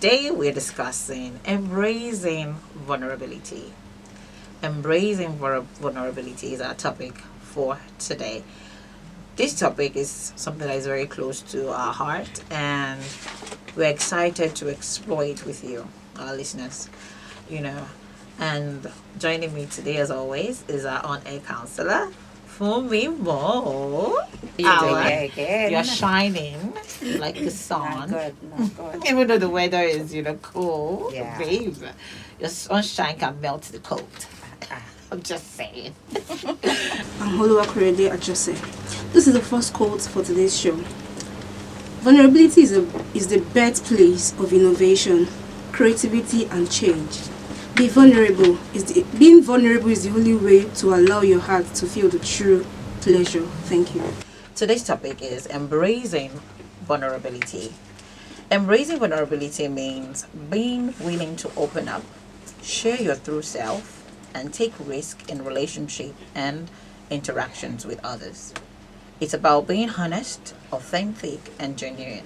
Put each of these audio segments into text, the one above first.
Today we're discussing embracing vulnerability. Embracing vulnerability is our topic for today. This topic is something that is very close to our heart, and we're excited to explore it with you, our listeners. You know, and joining me today, as always, is our on-air counselor, Phummie Mo. You're shining like the sun. Not good. Even though the weather is, cold, Yeah. babe, your sunshine can melt the cold. I'm just saying. I'm Oluwakorede Ajose. This is the first quote for today's show. Vulnerability is the birthplace of innovation, creativity, and change. Being vulnerable is the only way to allow your heart to feel the true pleasure. Thank you. Today's topic is embracing vulnerability. Embracing vulnerability means being willing to open up, share your true self, and take risk in relationship and interactions with others. It's about being honest, authentic, and genuine,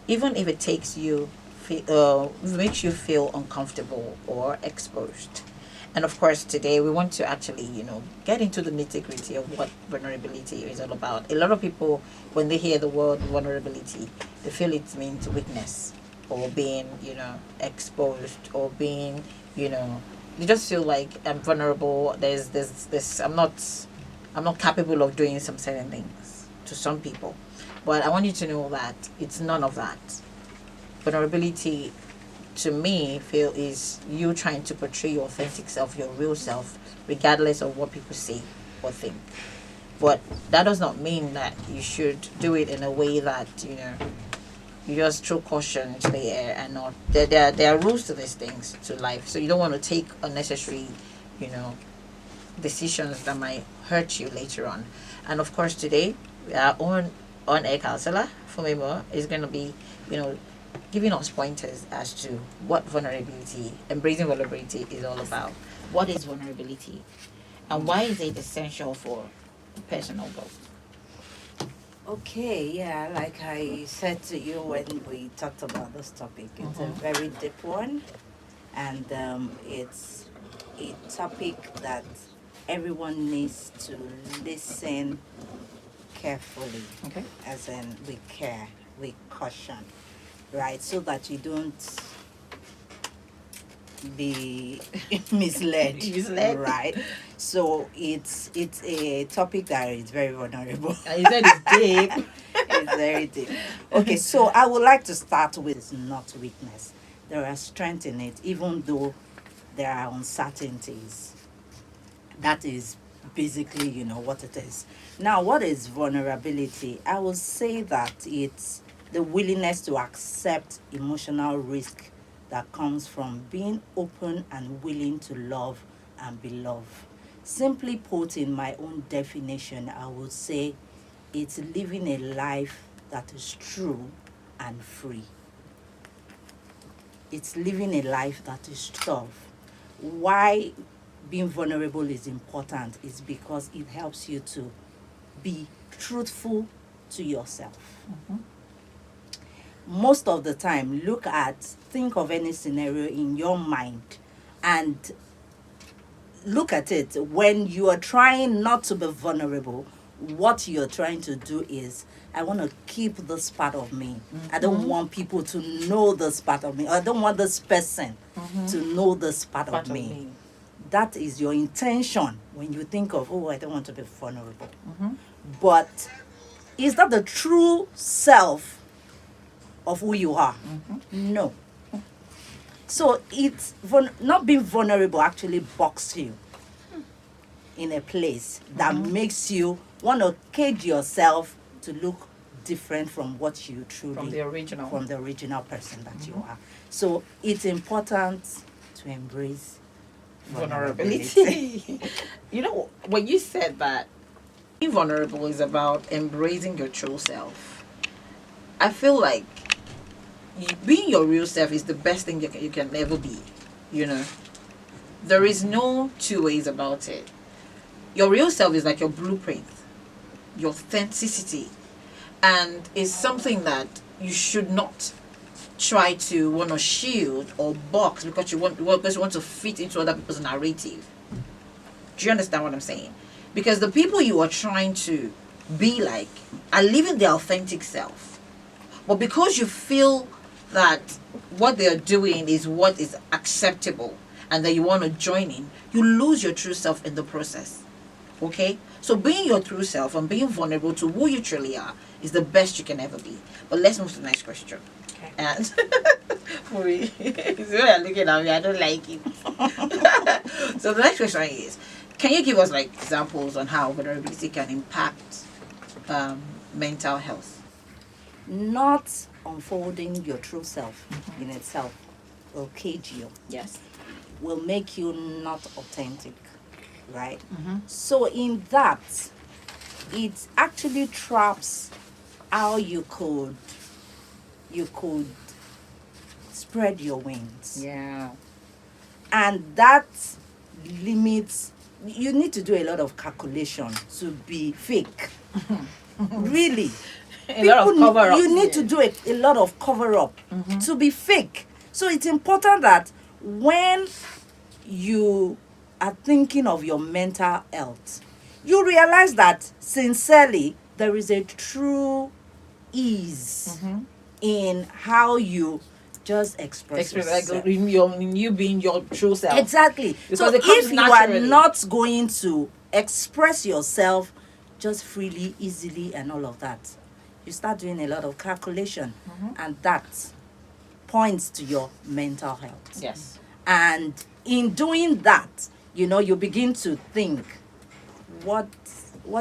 even if it makes you feel uncomfortable or exposed. And of course, today we want to actually, get into the nitty gritty of what vulnerability is all about. A lot of people, when they hear the word vulnerability, they feel it means weakness or being, exposed or being, they just feel like I'm vulnerable. There's this. I'm not capable of doing some certain things to some people. But I want you to know that it's none of that. Vulnerability to me feel is you trying to portray your authentic self, your real self, regardless of what people say or think. But that does not mean that you should do it in a way that you just throw caution into the air and not. There are rules to these things to life, so you don't want to take unnecessary, decisions that might hurt you later on. And of course, today our own on-air counselor Phummie Mo is going to be, giving us pointers as to what embracing vulnerability is all about. What is vulnerability, and why is it essential for personal growth? Okay, yeah, like I said to you when we talked about this topic, it's a very deep one, and it's a topic that everyone needs to listen carefully, Okay. as in with care, with caution, right? So that you don't be misled, right? So it's a topic that is very vulnerable. You said it's deep. It's very deep. Okay, so I would like to start with it's not weakness. There are strength in it, even though there are uncertainties. That is basically, what it is. Now, what is vulnerability? I would say that it's the willingness to accept emotional risk that comes from being open and willing to love and be loved. Simply put, in my own definition, I would say it's living a life that is true and free. It's living a life that is tough. Why being vulnerable is important is because it helps you to be truthful to yourself. Most of the time, think of any scenario in your mind and look at it. When you are trying not to be vulnerable, what you're trying to do is, I want to keep this part of me. I don't want people to know this part of me. I don't want this person to know this part of me. That is your intention when you think of, I don't want to be vulnerable. But is that the true self of who you are? No. So it's not being vulnerable actually boxes you in a place that makes you want to cage yourself to look different from what you truly From the original person that you are. So it's important to embrace vulnerability. When you said that being vulnerable is about embracing your true self, I feel like being your real self is the best thing you can ever be. There is no two ways about it. Your real self is like your blueprint, your authenticity, and is something that you should not try to want to shield or box because you want to fit into other people's narrative. Do you understand what I'm saying? Because the people you are trying to be like are living their authentic self. But because you feel that what they are doing is what is acceptable and that you want to join in, you lose your true self in the process. Okay? So being your true self and being vulnerable to who you truly are is the best you can ever be. But let's move to the next question. Okay. And for me, it's when you're looking at me, I don't like it. So the next question is, can you give us like examples on how vulnerability can impact mental health? Not unfolding your true self in itself will cage you, Yes. will make you not authentic, right? So in that, it actually traps how you could spread your wings. Yeah. And that limits, you need to do a lot of calculation to be fake. Really. A lot of cover up. You need to do a lot of cover up to be fake. So it's important that when you are thinking of your mental health, you realize that sincerely there is a true ease in how you just express yourself. Like in you being your true self. Exactly. Because So it comes if you are naturally. not going to express yourself just freely, easily, and all of that, you start doing a lot of calculation, and that points to your mental health. Yes. And in doing that, you begin to think, what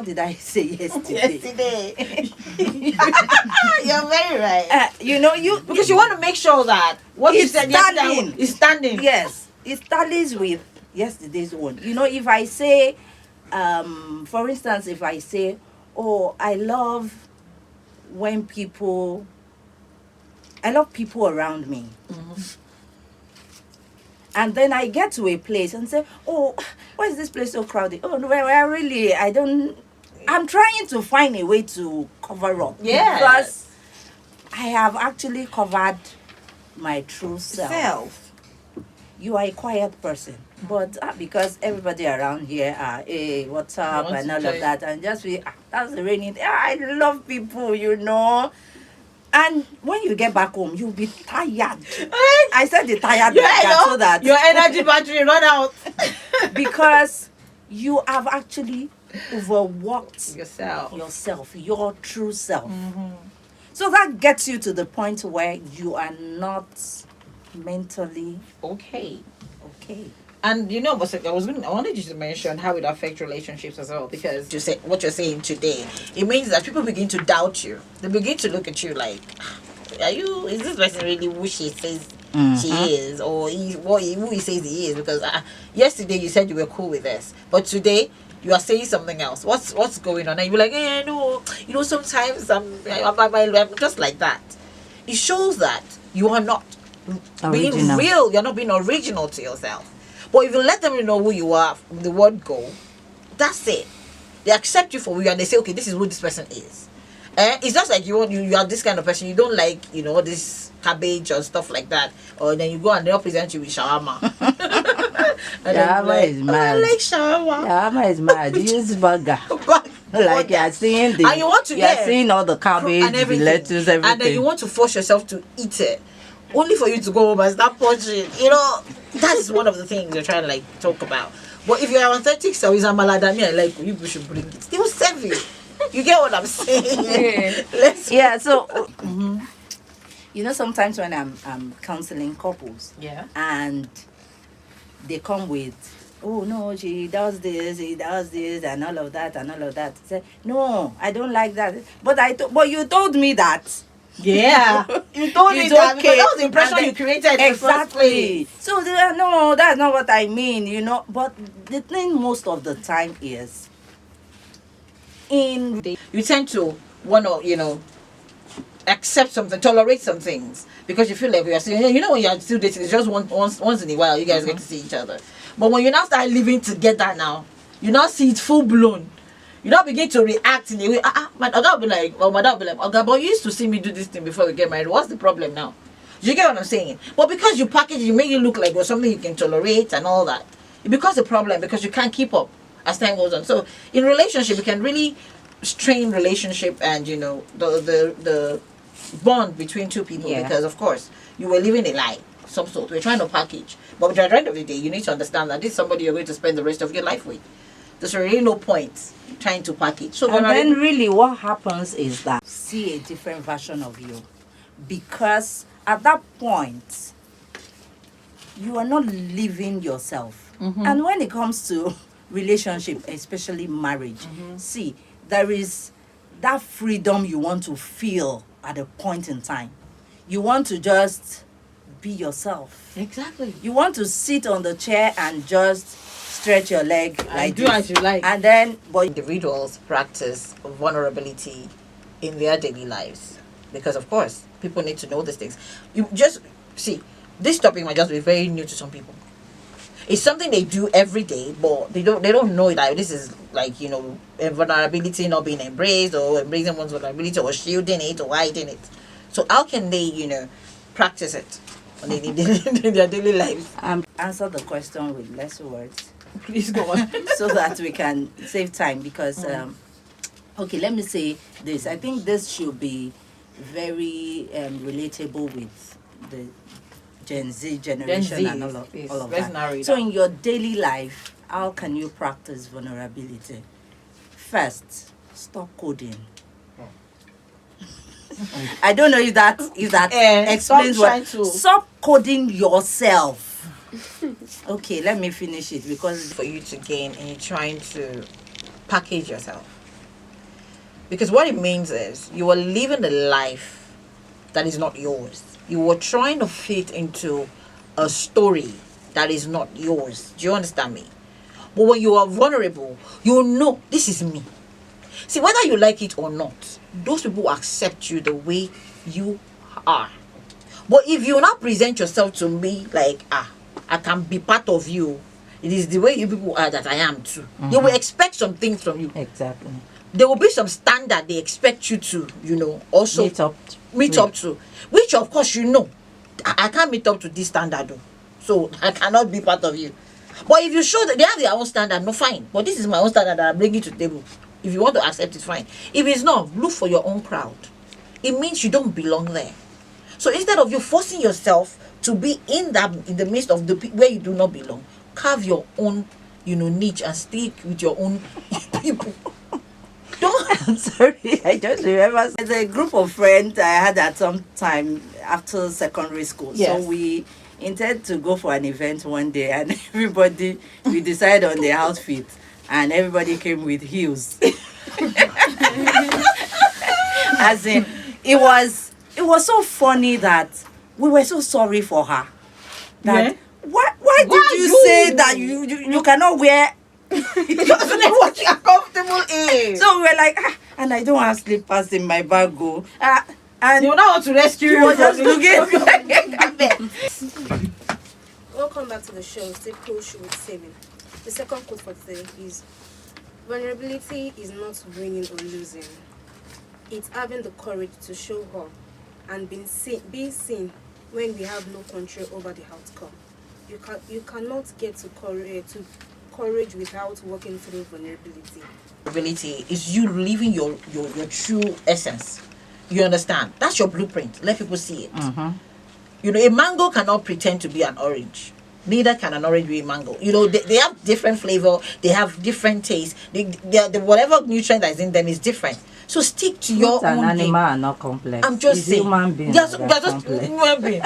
did I say yesterday? You're very right. Because You want to make sure that what you It's said standing. yesterday is standing. Yes, it tallies with yesterday's one. If I say, for instance, if I say, oh, I love people around me. And then I get to a place and say, oh, why is this place so crowded? Oh, no, well, really, I'm trying to find a way to cover up. Yes. Because I have actually covered my true self. You are a quiet person. But because everybody around here are, hey, what's up, and all of that, and just be, that's the raining day. I love people, And when you get back home, you'll be tired. I said the tired like that so that your energy battery run out. because you have actually overworked yourself. your true self. So that gets you to the point where you are not mentally Okay. okay. And I wanted you to mention how it affects relationships as well, because you say what you're saying today, it means that people begin to doubt you. They begin to look at you like, is this person really who she says she is, or who he says he is? Because yesterday you said you were cool with this, but today you are saying something else. What's going on? And you're like, no, sometimes I'm just like that. It shows that you are not being Original. real. You're not being original to yourself. But if you let them know who you are from the word go, that's it. They accept you for who you are and they say, okay, this is who this person is. It's just like you are this kind of person. You don't like, this cabbage or stuff like that. Or then you go and they'll present you with shawarma. Shawarma is mad. I like shawarma. Shawarma is mad. Use burger. Like you're seeing and you want to seeing all the cabbage, and everything. the lettuce, everything. And then you want to force yourself to eat it. Only for you to go home and start punching. That is one of the things you're trying to talk about. But if you're authentic self, is Amaladami, I like you should bring it. They will serve you. You get what I'm saying? So sometimes when I'm counseling couples, and they come with, oh no, she does this, he does this, and all of that. Say, no, I don't like that. But you told me that. Yeah, you told me that because that was the impression you created. Exactly. So no, that's not what I mean. But the thing most of the time is, you tend to want to accept something, tolerate some things because you feel like we are still. When you are still dating, it's just once in a while you guys get to see each other. But when you now start living together now, you now see it full blown. You now begin to react in a way. My dad will be like, okay, but you used to see me do this thing before we get married. What's the problem now? Do you get what I'm saying? But because you package it, you make it look like it was something you can tolerate and all that, it becomes a problem because you can't keep up as time goes on. So in relationship, you can really strain relationship and the bond between two people because of course you were living a lie some sort. We're trying to package, but at the end of the day, you need to understand that this is somebody you're going to spend the rest of your life with. There's really no point trying to package. So and then really what happens is that see a different version of you, because at that point you are not living yourself. And when it comes to relationship, especially marriage, see, there is that freedom you want to feel at a point in time. You want to just be yourself. exactly. You want to sit on the chair and just stretch your leg like do this. as you like. And then, but Individuals practice vulnerability in their daily lives because of course people need to know these things. You just see, this topic might just be very new to some people. It's something they do every day, but they don't know that this is like a vulnerability not being embraced, or embracing one's vulnerability, or shielding it, or hiding it. So how can they practice it in their daily lives? answer the question with less words Please go on. so that we can save time, because okay, let me say this. I think this should be very relatable with the Gen Z generation and all of Let's that. narrow it So down. in your daily life, how can you practice vulnerability? First, stop coding. I don't know if that explains stop trying what. to- Stop coding yourself. Okay, let me finish it because For you to gain and you're trying to package yourself. Because what it means is you are living a life that is not yours. You are trying to fit into a story that is not yours. Do you understand me? But when you are vulnerable, you know this is me. See, whether you like it or not, those people accept you the way you are. But if you not present yourself to me like, I can be part of you, it is the way you people are that I am too. They will expect some things from you. exactly. There will be some standard they expect you to, also meet up to. Which of course I can't meet up to this standard though. So I cannot be part of you. But if you show that they have their own standard, no fine. But this is my own standard that I'm bringing to the table. If you want to accept it, fine. If it's not, look for your own crowd. It means you don't belong there. So instead of you forcing yourself to be in the midst of where you do not belong, carve your own, niche and stick with your own people. Don't. I'm sorry, I just remember there's a group of friends I had at some time after secondary school. Yes. So we intended to go for an event one day, and we decided on the outfit, and everybody came with heels. As in, it was so funny that we were so sorry for her. That why did you say that you cannot wear? It doesn't know what you're comfortable in. So we were like, and I don't have slippers in my bag, and You know how to rescue she you. was just looking. Welcome back to the show. Stay push with Simi. The second quote for today is: vulnerability is not winning or losing. It's having the courage to show up and being seen when we have no control over the outcome. You cannot get to courage without working through vulnerability. Vulnerability is you living your true essence. You understand? That's your blueprint. Let people see it. A mango cannot pretend to be an orange. Neither can an orange be a mango. They have different flavor. They have different taste. The whatever nutrient that is in them is different. So stick to your An own animal game. are not complex. I'm just It's saying. human beings They're that are just complex. human being.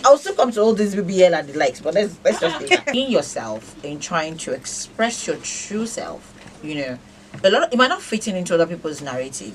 I'll still come to all this BBL and the likes, but let's just be in yourself in trying to express your true self. A lot it might not fit into other people's narrative,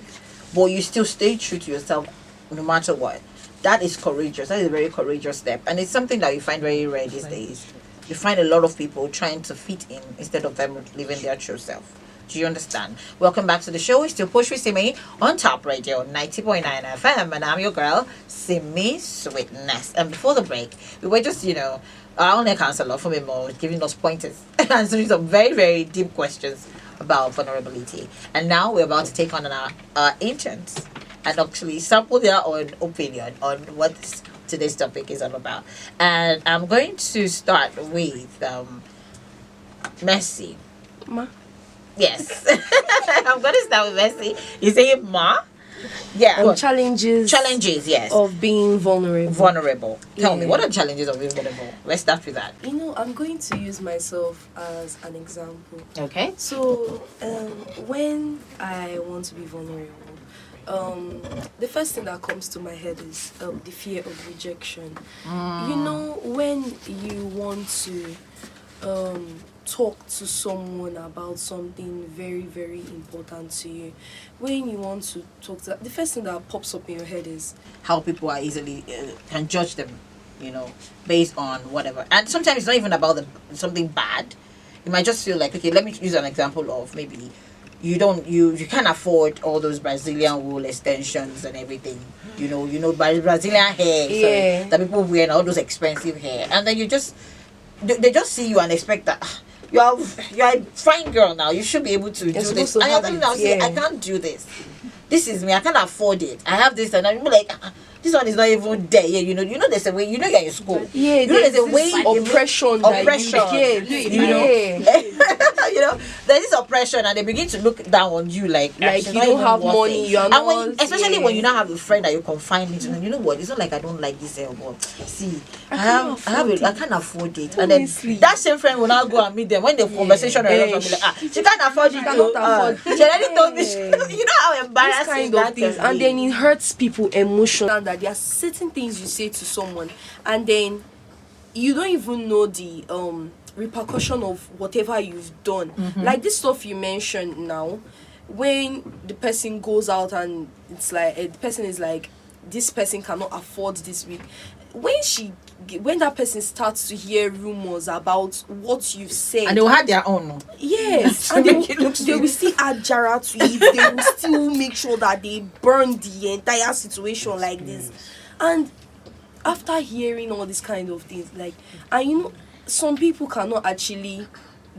but you still stay true to yourself no matter what. That is courageous. That is a very courageous step, and it's something that we find very rare these days. You find a lot of people trying to fit in instead of them living their true self. Do you understand? Welcome back to the show. It's still Push with Simi on Top Radio 90.9 FM, and I'm your girl, Simi Sweetness. And before the break, we were just, our own counselor, Phummie Mo, giving us pointers, answering some very, very deep questions about vulnerability. And now we're about to take on our interns. and actually sample their own opinion on what today's topic is all about. And I'm going to start with Messi. Ma. Yes. I'm going to start with Messi. You say Ma? Yeah. Go on. Challenges. Challenges, yes. Of being vulnerable. Vulnerable. Tell me, Yeah. what are challenges of being vulnerable? Let's start with that. You know, I'm going to use myself as an example. Okay. So, when I want to be vulnerable, the first thing that comes to my head is the fear of rejection. You know, when you want to talk to someone about something very, very important to you, when you want to talk to, the first thing that pops up in your head is how people are easily can judge them, you know, based on whatever. And sometimes it's not even about something bad. You might just feel like, okay, let me use an example of maybe you can't afford all those Brazilian wool extensions and everything. You know Brazilian hair, Yeah. that people wear, and all those expensive hair, and then they just see you and expect that you're a fine girl now. You should be able to do supposed this. to And you're have telling it, now, say, yeah. I can't do this. This is me. I can't afford it. I have this, and I'm like, this one is not even there. Yeah, you know, there's a way. You know, you're in school. Yeah, you know, there's a way. oppression. Oppression. You know, You know, there's this oppression, and they begin to look down on you like like she's you not don't even have worth money. it. You are And not. especially yeah. when you now have a friend that you confide into, and you know what? It's not like I don't like this but see, I can't afford it. And then Honestly. that same friend will now go and meet them when the conversation arises. Be like, she can't afford it. cannot afford She already told me. Yeah. You know how Those embarrassing kind that of things, can and be. then it hurts people emotionally. And that there are certain things you say to someone, and then you don't even know the repercussion of whatever you've done. Like this stuff you mentioned now, when the person goes out and it's like the person is like, this person cannot afford this week. When that person starts to hear rumors about what you've said, And they will have their own. yes, To and make it look they will still add Jara to it. They will still make sure that they burn the entire situation like this. And after hearing all these kind of things, like, and you know, some people cannot actually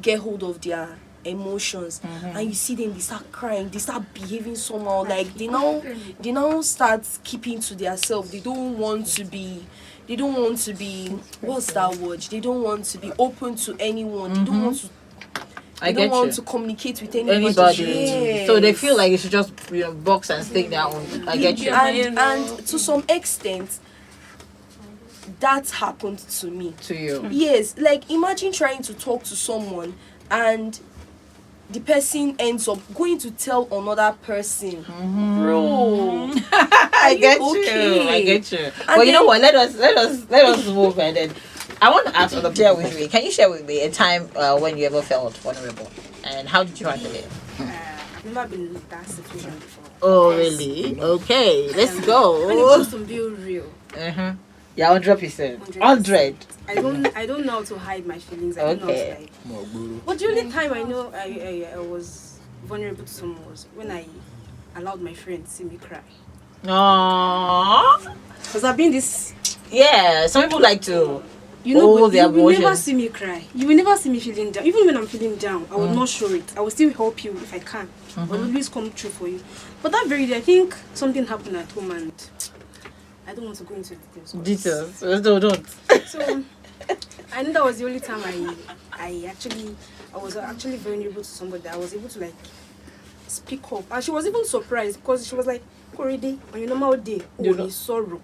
get hold of their emotions, and you see them, they start crying, they start behaving somehow, like they now start keeping to themselves. They don't want to be what's that word? They don't want to be open to anyone. They don't want to don't want to communicate with anybody. Yes. So they feel like you should just box and stick their own. I get you. And to some extent, that happened to me. To you. Yes, like imagine trying to talk to someone and the person ends up going to tell another person. Bro, I get okay? you. But you know what? Let us move, and then I want to ask on the share with me. Can you share with me a time when you ever felt vulnerable, and how did you handle it? I've never been in that situation before. Oh, really? Okay, let's When it go. comes to being real, Yeah, 100%. 100. I don't know how to hide my feelings. I don't know how to like. But the only time I know I was vulnerable to someone was when I allowed my friend to see me cry. Aww. Because I've been this. Yeah, some people like to. You know, hold but you their will never emotions. see me cry. You will never see me feeling down. Even when I'm feeling down, I will not show it. I will still help you if I can. I will always come true for you. But that very day, I think something happened at home, and I don't want to go into details. Details. No, don't. So I know that was the only time I was actually vulnerable to somebody that I was able to like speak up. And she was even surprised because she was like, already on your normal day, You oh, know- it's sorrow.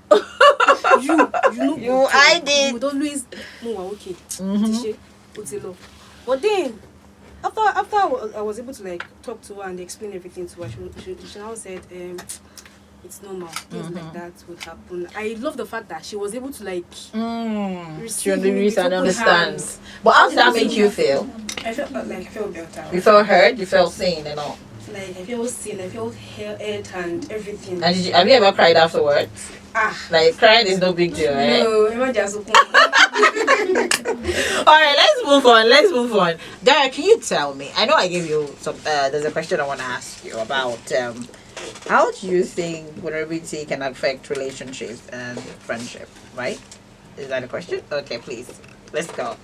you know You hide it. You would always okay. Tishe, Otilo. But then after I was able to like talk to her and explain everything to her, she now said it's normal. Things like that would happen. I love the fact that she was able to like receive me with and open understand. hands. But how did that make you feel? I felt better. You felt heard, you felt seen and all. Like I felt seen, I felt heard and everything. And have you ever cried afterwards? Like crying is no big deal, eh? No, imagine. Alright, let's move on. Dara, can you tell me? I know I gave you some there's a question I want to ask you about how do you think vulnerability can affect relationships and friendship, right? Is that a question? Okay, please. Let's go.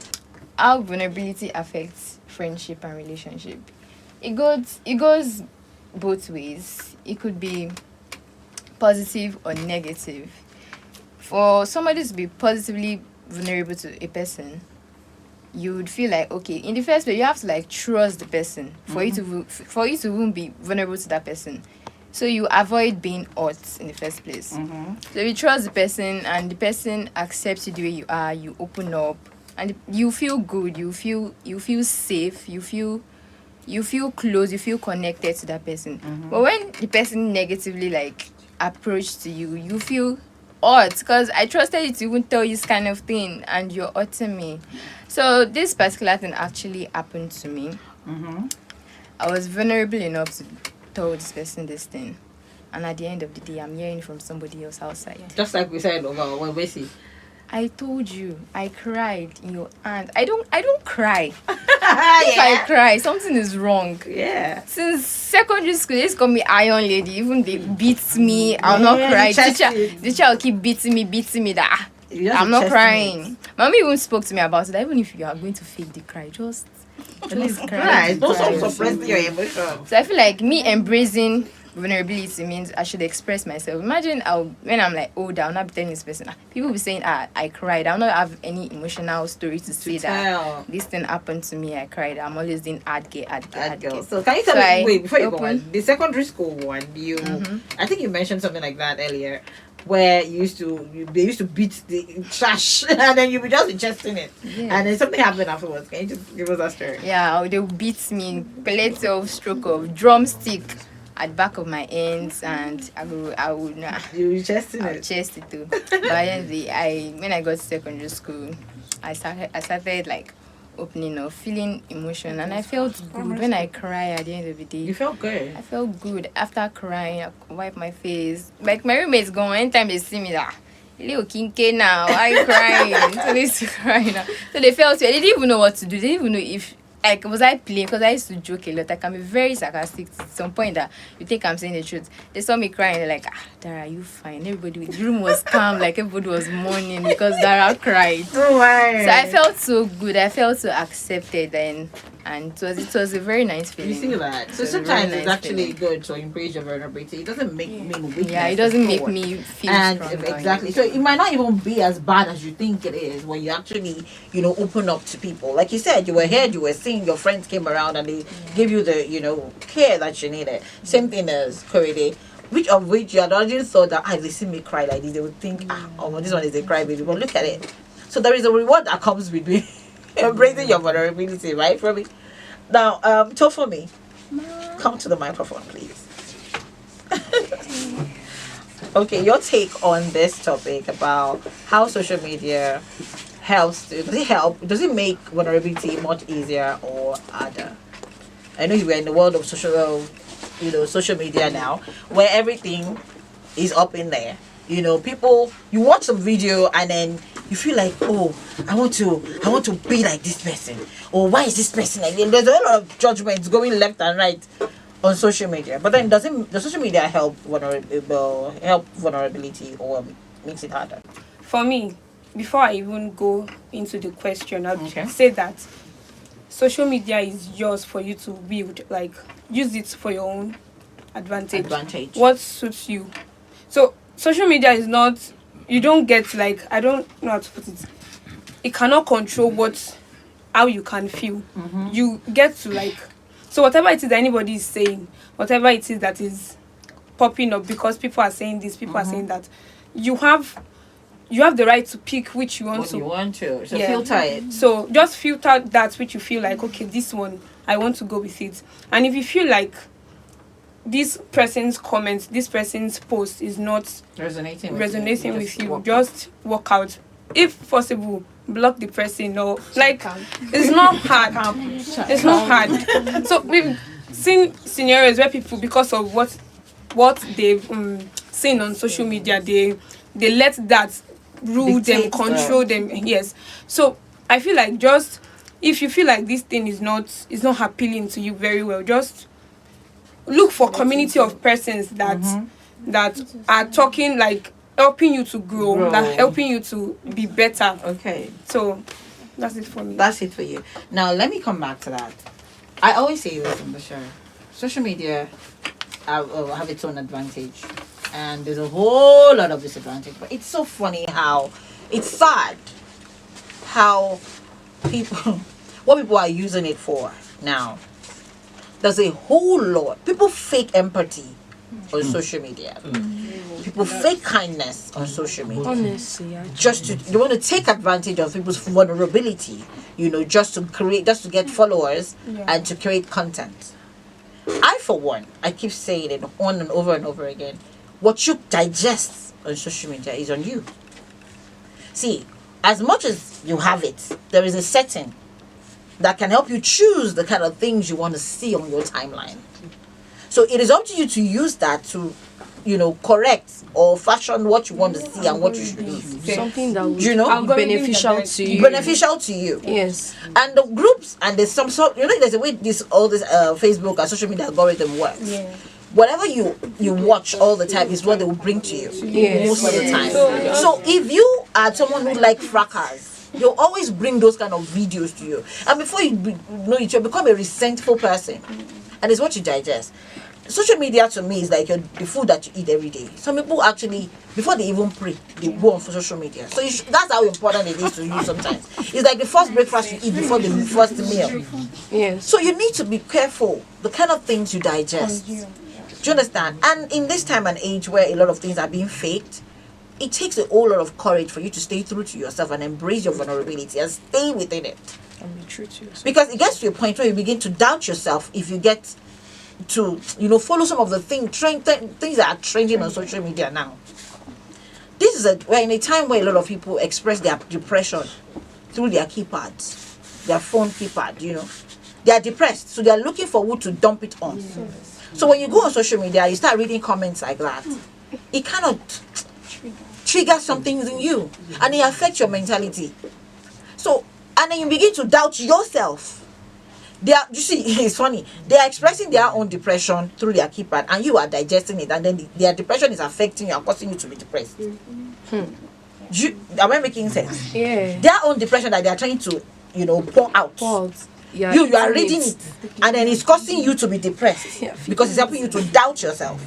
How vulnerability affects friendship and relationship. It goes both ways. It could be positive or negative. For somebody to be positively vulnerable to a person, you would feel like, okay, in the first place you have to like trust the person for you to even be vulnerable to that person. So you avoid being hurt in the first place. So you trust the person and the person accepts you the way you are, you open up and you feel good, you feel safe, you feel close, you feel connected to that person. But when the person negatively like approach to you, you feel hurt because I trusted you to even tell you this kind of thing and you're hurting me. So this particular thing actually happened to me. I was vulnerable enough to tell this person this thing, and at the end of the day I'm hearing from somebody else outside. Just like we said over when we see. I told you, I cried in your hand. I don't cry. If I cry, something is wrong. Yeah. Since secondary school, they just call me Iron Lady. Even they beat me, I'll not cry. The child will keep beating me that I'm not crying. Mommy even spoke to me about it. That even if you are going to fake the cry, just cry. Don't stop suppressing your emotions. So I feel like me embracing vulnerability means I should express myself. Imagine when I'm like older, I'll not be telling this person. People will be saying, I cried. I'll not have any emotional story to say that this thing happened to me. I cried. I'm always doing ad girl. So can you tell me, wait, before you go on, the secondary school one, I think you mentioned something like that earlier, where they used to beat the trash and then you would just be chesting it. Yes. And then something happened afterwards. Can you just give us that story? Yeah, they would beat me, plate of stroke of drumstick at the back of my hands, and I would You were chesting it. Chest it too. But then when I got to secondary school, I started like opening up, feeling emotion, and I felt good when I cry at the end of the day. You felt good. I felt good after crying. I could wipe my face. Like my roommates go anytime they see me that little kinky now, why you crying? So they used to cry now. So they felt they didn't even know what to do. They didn't even know if like was I playing, because I used to joke a lot. I can be very sarcastic to some point that you think I'm saying the truth. They saw me crying, they're like, Dara, you fine. Everybody, the room was calm, like everybody was mourning because Dara cried. Don't worry. So I felt so good. I felt so accepted, and it was a very nice feeling. You see that? So sometimes it's actually good to embrace your vulnerability. It doesn't make me weak. Yeah, it doesn't make me feel strong. Exactly. So it might not even be as bad as you think it is when you actually, open up to people. Like you said, you were here, you were seeing your friends came around and they gave you the, care that you needed. Same thing as Korede. Which you had already thought that they see me cry like this, they would think, this one is a cry baby. But look at it. So there is a reward that comes with embracing your vulnerability, right, Phummie? Now, Phummie, come to the microphone, please. Okay, your take on this topic about how social media helps. Does it help? Does it make vulnerability much easier or harder? I know we're in the world of social media now, where everything is up in there. People, you watch some video and then you feel like, I want to be like this person, or why is this person like this? There's a lot of judgments going left and right on social media. But then does social media help vulnerability or makes it harder? For me, before I even go into the question, I'd say that social media is yours for you to build. Like, use it for your own advantage. What suits you. So social media is not, you don't get, like, I don't know how to put it. It cannot control how you can feel. You get to, like, so whatever it is that anybody is saying, whatever it is that is popping up because people are saying this, people are saying that, you have the right to pick which you want what to. You want to. So filter it. So just filter that which you feel like, okay, this one, I want to go with it. And if you feel like this person's comment, this person's post is not resonating with you, just walk out. If possible, block the person, or like, it's not hard. It's not hard. So we've seen scenarios where people, because of what they've seen on social media, they let that rule them, control them. Yes. So I feel like, just if you feel like this thing is not appealing to you very well, just look for community of persons that are talking, like, helping you to grow, that helping you to be better. Okay. So that's it for me. That's it for you. Now let me come back to that. I always say this on the show. Social media have its own advantage. and there's a whole lot of disadvantage. But it's so funny how it's sad how people what people are using it for now. There's a whole lot. People fake empathy on social media. People fake kindness on social media. Honestly, They want to take advantage of people's vulnerability, just to get followers and to create content. I, for one, I keep saying it on and over again. What you digest on social media is on you. See, as much as you have it, there is a setting that can help you choose the kind of things you want to see on your timeline. So it is up to you to use that to, correct or fashion what you want to see and what you should leave. something that would be beneficial to you. Beneficial to you. Yes. And the groups, and there's some sort, there's a way all this Facebook and social media algorithm works. Yeah. Whatever you watch all the time is what they will bring to you most of the time. Yes. So if you are someone who like fracas, they'll always bring those kind of videos to you. And before you know it, you'll become a resentful person. And it's what you digest. Social media to me is like the food that you eat every day. Some people actually, before they even pray, they go on for social media. So that's how important it is to you sometimes. It's like the first breakfast you eat before the first meal. Yes. So you need to be careful the kind of things you digest. Do you understand? And in this time and age where a lot of things are being faked, it takes a whole lot of courage for you to stay true to yourself and embrace your vulnerability and stay within it. And be true to yourself. Because it gets to a point where you begin to doubt yourself if you get to follow some of the things that are trending on social media now. We're in a time where a lot of people express their depression through their keypads, their phone keypad. They are depressed, so they are looking for who to dump it on. So when you go on social media, you start reading comments like that, it cannot trigger something in you, and it affects your mentality. So, and then you begin to doubt yourself. You see, it's funny. They are expressing their own depression through their keypad, and you are digesting it, and then their depression is affecting you and causing you to be depressed. Am I making sense? Yeah. Their own depression that they are trying to, pour out. Yeah. You are reading it, and then it's causing you to be depressed because it's helping you to doubt yourself.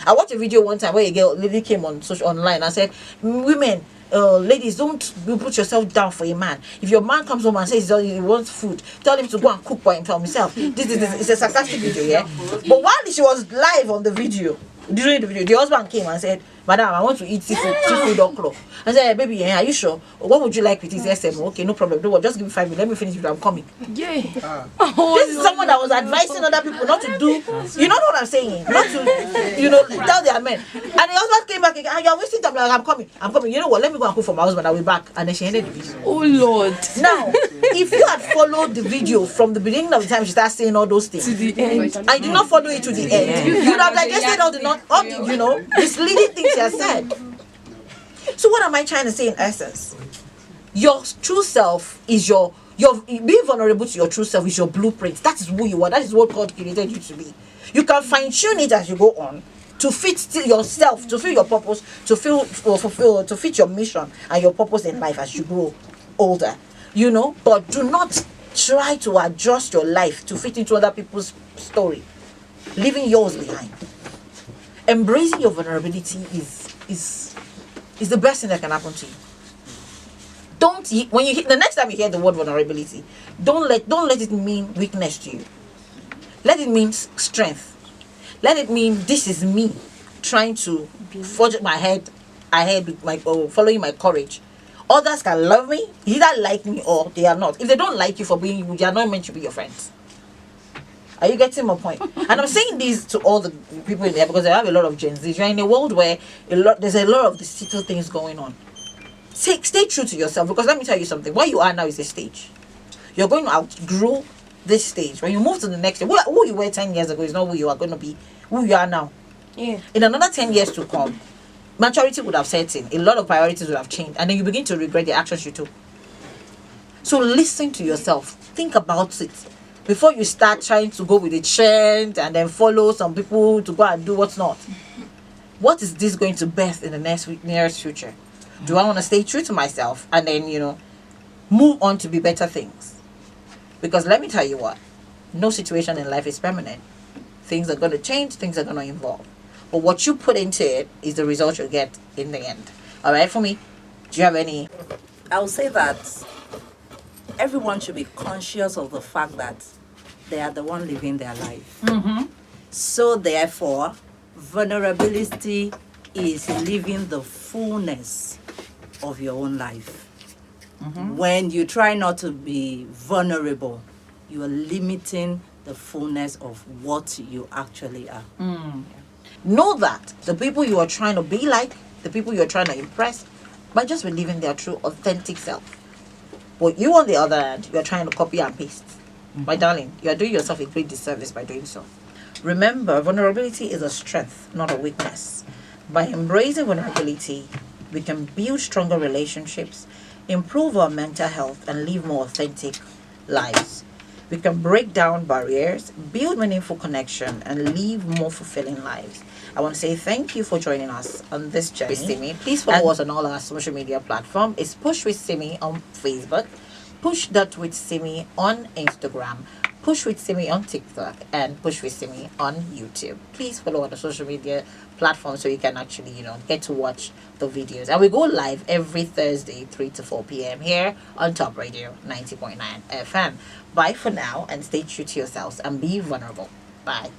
I watched a video one time where a lady came online and said, "Women, ladies, don't put yourself down for a man. If your man comes home and says he wants food, tell him to go and cook for himself." This is a sarcastic video, yeah. But while she was live on the video, during the video, the husband came and said, "Madam, I want to eat seafood okra." I said, "Baby, are you sure? What would you like with this SM? Okay, no problem. Don't worry, just give me 5 minutes. Let me finish it. I'm coming." Yeah. This is someone that was advising other people not to do. You know what I'm saying? Not to, tell their men. And the husband came back again. "You're wasting time." Like, I'm coming. You know what? Let me go and cook for my husband. I'll be back. And then she ended the video. Oh Lord. Now, if you had followed the video from the beginning of the time she started saying all those things, To the end. I did not follow it to the end, you would have digested all the misleading things she has said. So what am I trying to say in essence? Your true self is your being vulnerable to your true self is your blueprint. That is who you are. That is what God created you to be. You can fine tune it as you go on to fit yourself, to fit your purpose, to fit your mission and your purpose in life as you grow older. But do not try to adjust your life to fit into other people's story, leaving yours behind. Embracing your vulnerability is the best thing that can happen to you. The next time you hear the word vulnerability, don't let it mean weakness to you. Let it mean strength. Let it mean this is me trying to forge my head ahead with following my courage. Others can love me, either like me or they are not. If they don't like you for being you, they are not meant to be your friends. Are you getting my point? And I'm saying this to all the people in there because I have a lot of Gen Zs. You're in a world where there's a lot of deceitful things going on. Stay true to yourself, because let me tell you something. Where you are now is a stage. You're going to outgrow this stage. When you move to the next stage, who you were 10 years ago is not who you are going to be, who you are now. Yeah. In another 10 years to come, maturity would have set in. A lot of priorities would have changed. And then you begin to regret the actions you took. So listen to yourself. Think about it. Before you start trying to go with the trend and then follow some people to go and do what's not. What is this going to birth in the nearest future? Do I want to stay true to myself and then, move on to be better things? Because let me tell you what, no situation in life is permanent. Things are going to change, things are going to evolve. but what you put into it is the result you get in the end. All right, for me, do you have any? I would say that everyone should be conscious of the fact that they are the one living their life. So therefore, vulnerability is living the fullness of your own life. When you try not to be vulnerable, you are limiting the fullness of what you actually are. Know that the people you are trying to be like, the people you are trying to impress, might just be living their true, authentic self. But you, on the other hand, you are trying to copy and paste. My darling, you are doing yourself a great disservice by doing so. Remember, vulnerability is a strength, not a weakness. By embracing vulnerability, we can build stronger relationships, improve our mental health, and live more authentic lives. We can break down barriers, build meaningful connection, and live more fulfilling lives. I want to say thank you for joining us on this journey. Simi. Please follow us on all our social media platforms. It's Push with Simi on Facebook, Push Dot with Simi on Instagram, Push with Simi on TikTok, and Push with Simi on YouTube. Please follow on the social media platform so you can actually, get to watch the videos. And we go live every Thursday, 3 to 4 p.m. here on Top Radio 90.9 FM. Bye for now, and stay true to yourselves and be vulnerable. Bye.